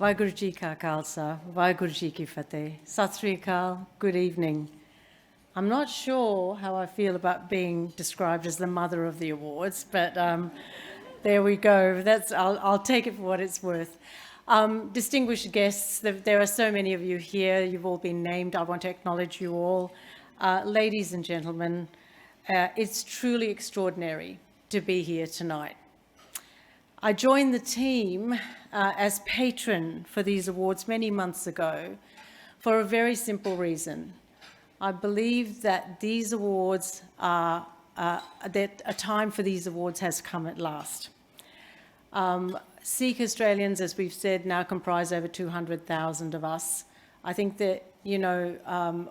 Vaheguru Ji Ka Khalsa, Vaheguru Ji Ki Fateh. Sat Sri Akal, good evening. I'm not sure how I feel about being described as the mother of the awards, but there we go. I'll take it for what it's worth. Distinguished guests, there are so many of you here. You've all been named. I want to acknowledge you all. Ladies and gentlemen, it's truly extraordinary to be here tonight. I joined the team as patron for these awards many months ago for a very simple reason. I believe that these awards that a time for these awards has come at last. Sikh Australians, as we've said, now comprise over 200,000 of us. I think that,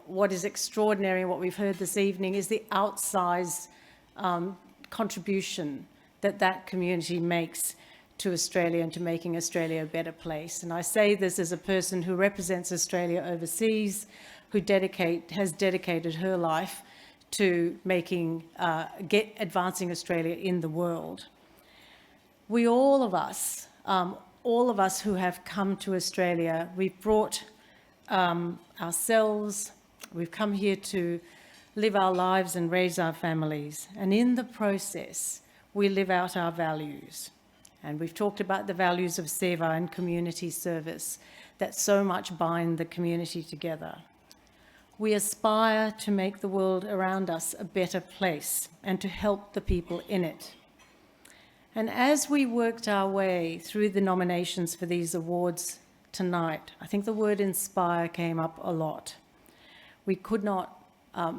what is extraordinary and what we've heard this evening is the outsized contribution that community makes to Australia and to making Australia a better place. And I say this as a person who represents Australia overseas, who has dedicated her life to advancing Australia in the world. We, all of us who have come to Australia, we've brought ourselves, we've come here to live our lives and raise our families. And in the process, we live out our values. And we've talked about the values of seva and community service that so much bind the community together. We aspire to make the world around us a better place and to help the people in it. And as we worked our way through the nominations for these awards tonight, I think the word inspire came up a lot. We could not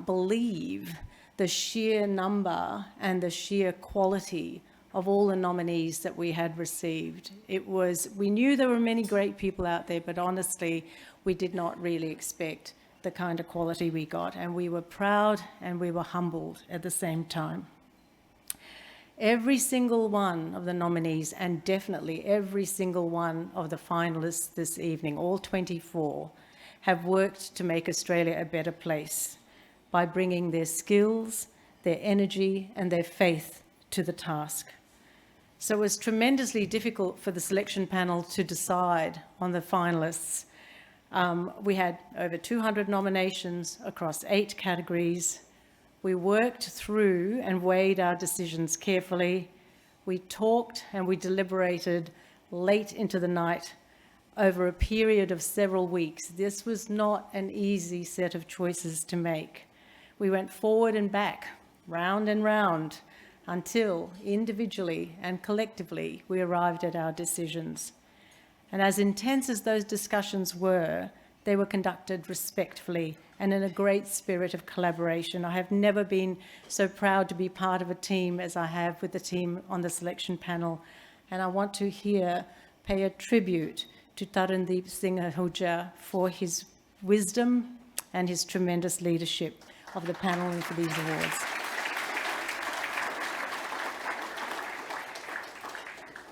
believe the sheer number and the sheer quality of all the nominees that we had received. We knew there were many great people out there, but honestly, we did not really expect the kind of quality we got. And we were proud and we were humbled at the same time. Every single one of the nominees, and definitely every single one of the finalists this evening, all 24, have worked to make Australia a better place by bringing their skills, their energy, and their faith to the task. So it was tremendously difficult for the selection panel to decide on the finalists. We had over 200 nominations across 8 categories. We worked through and weighed our decisions carefully. We talked and we deliberated late into the night over a period of several weeks. This was not an easy set of choices to make. We went forward and back, round and round, until individually and collectively we arrived at our decisions. And as intense as those discussions were, they were conducted respectfully and in a great spirit of collaboration. I have never been so proud to be part of a team as I have with the team on the selection panel. And I want to here pay a tribute to Harinder Sidhu for his wisdom and his tremendous leadership of the panel and for these awards.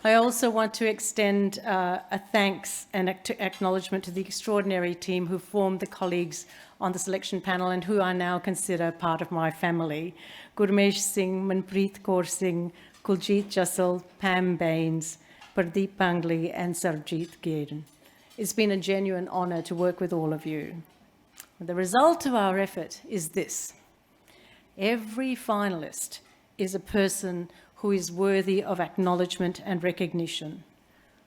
I also want to extend a thanks and acknowledgement to the extraordinary team who formed the colleagues on the selection panel and who I now consider part of my family. Gurmesh Singh, Manpreet Kaur Singh, Kuljit Jassal, Pam Baines, Pradeep Pangli and Sarjeet Giran. It's been a genuine honour to work with all of you. The result of our effort is this. Every finalist is a person who is worthy of acknowledgement and recognition.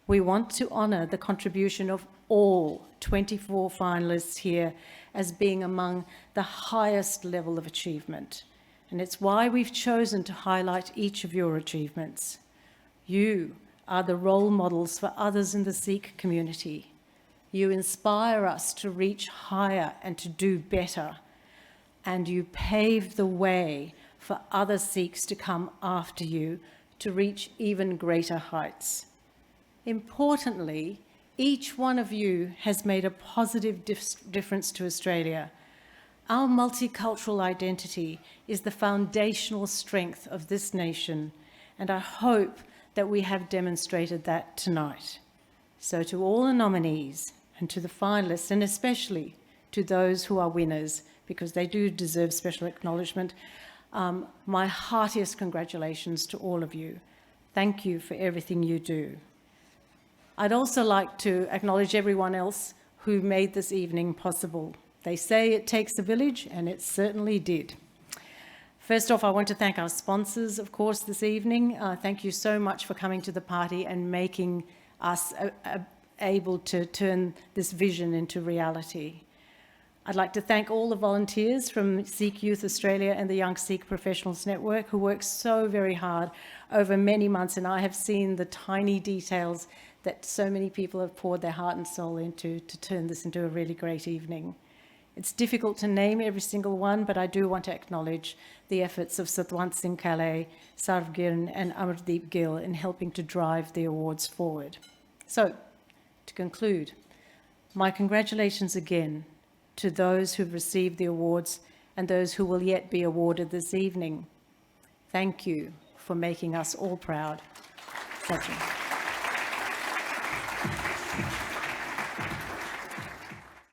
We want to honour the contribution of all 24 finalists here as being among the highest level of achievement. And it's why we've chosen to highlight each of your achievements. You are the role models for others in the Sikh community. You inspire us to reach higher and to do better. And you pave the way for other Sikhs to come after you to reach even greater heights. Importantly, each one of you has made a positive difference to Australia. Our multicultural identity is the foundational strength of this nation, and I hope that we have demonstrated that tonight. So to all the nominees and to the finalists, and especially to those who are winners, because they do deserve special acknowledgement, my heartiest congratulations to all of you. Thank you for everything you do. I'd also like to acknowledge everyone else who made this evening possible. They say it takes a village, and it certainly did. First off, I want to thank our sponsors, of course, this evening. Thank you so much for coming to the party and making us able to turn this vision into reality. I'd like to thank all the volunteers from Sikh Youth Australia and the Young Sikh Professionals Network who worked so very hard over many months, and I have seen the tiny details that so many people have poured their heart and soul into to turn this into a really great evening. It's difficult to name every single one, but I do want to acknowledge the efforts of Satwant Singh Kalay, Sarvgirn and Amardeep Gill in helping to drive the awards forward. So, to conclude, my congratulations again to those who've received the awards and those who will yet be awarded this evening. Thank you for making us all proud. Thank you.